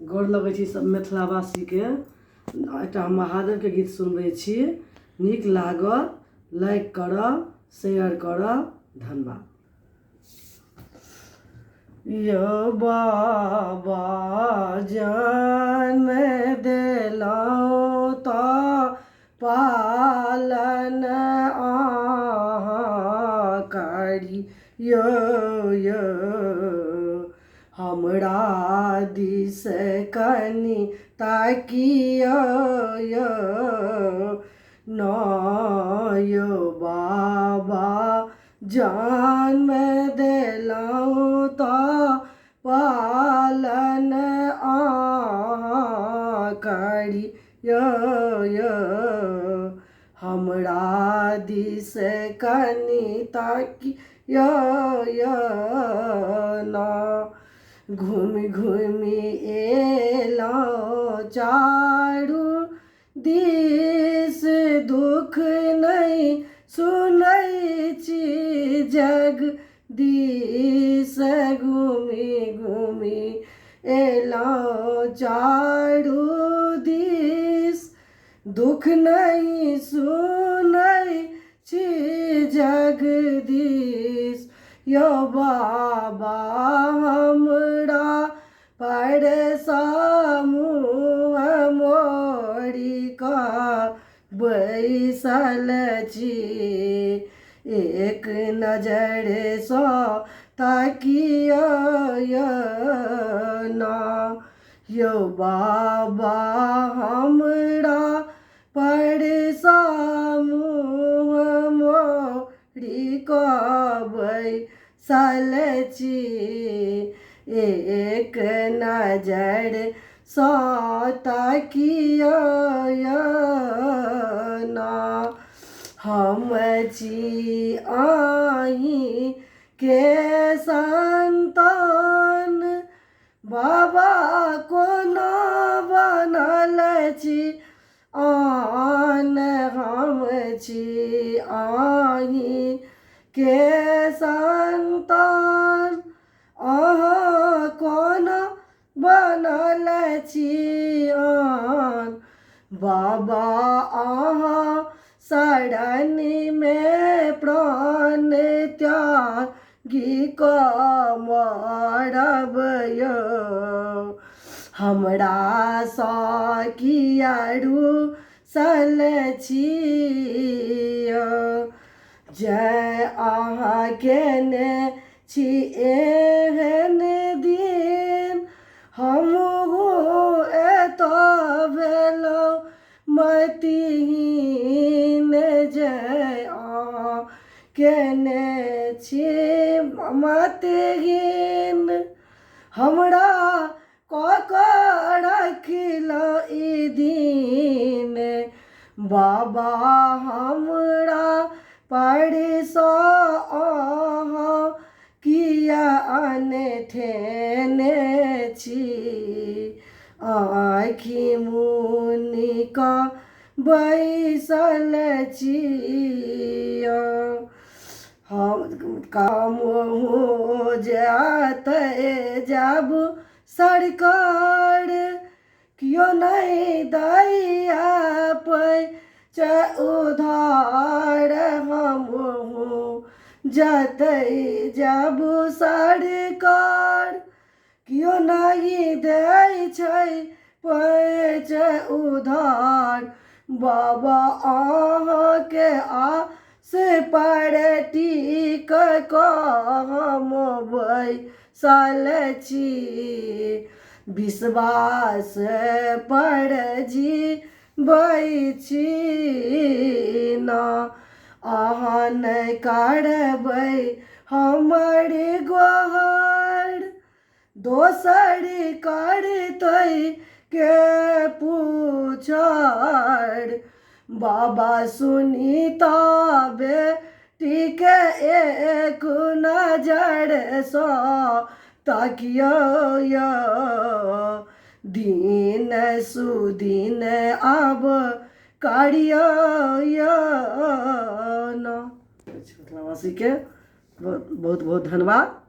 गोर लगै छी सब मिथिलावासी के। एक महादेव के गीत सुनबै छी। नीक लागल लाइक करब, शेयर करब, धन्यवाद। यो बाबा जन्म देलौं तऽ पालन अहाँ करियौ यो, हमरा दिस कनि ताकियौ यो न यो बाबा जन्म देलौं तऽ पालन अहाँ करियौ यो, हमरा दिस कनि ताकियौ यो न। घूमि घूमि एलौं चारू दिस, दुख नहि सुनै छी जगदीश। घूमि घूमि एलौं चारू दिस, दुख नहीं सुनै छी जगदीश। यो बाबा हमरा परसा मुँह मोड़ि कऽ बैसल छी, एक नजर सँ ताकियौ यो न। यो बाबा हमरा परसा मुँह मोड़ि कऽ बैसल छी, एक नजर सँ ताकियौ यो न। हम छी अहीं के संतान, बाबा कोना बनल छी आन। हम छी अहीं के संतान, अहाँ कोना बनल छी आन। बाबा अहाँ शरण में प्राण त्यागी कऽ मरब यो, हमरा सँ किया रूसल छी यो। जय अहाँ केने छी एहन दिन, हमहूँ एतऽ भेलौं मतिहीन। जय अहाँ केने छी मतिहीन, हमरा कऽ कऽ रखलौं ई दिन। बाबा हमरा परसा अहाँ किया अनठेने छी, आँखि मुनि कऽ बैसल छी यो। काम हो जातै जब सरकार, कियो नहीं दैया पैंच उधार। हमहूँ जतै जब सरकार, कियो नहीं दै छै पैंच उधार। बाबा अहाँ के आस पर टिक कऽ हम बैसल छी, विश्वास पर जीबै छी न। अहाँ नहि करबै हमर गोहार, दोसर करतै के पूछार। बाबा सुनीता बेटी के एक नजर सँ ताकियौ यो, दिन सुदिन आब करियौ यो न। मिथिलावासी के बहुत बहुत धन्यवाद।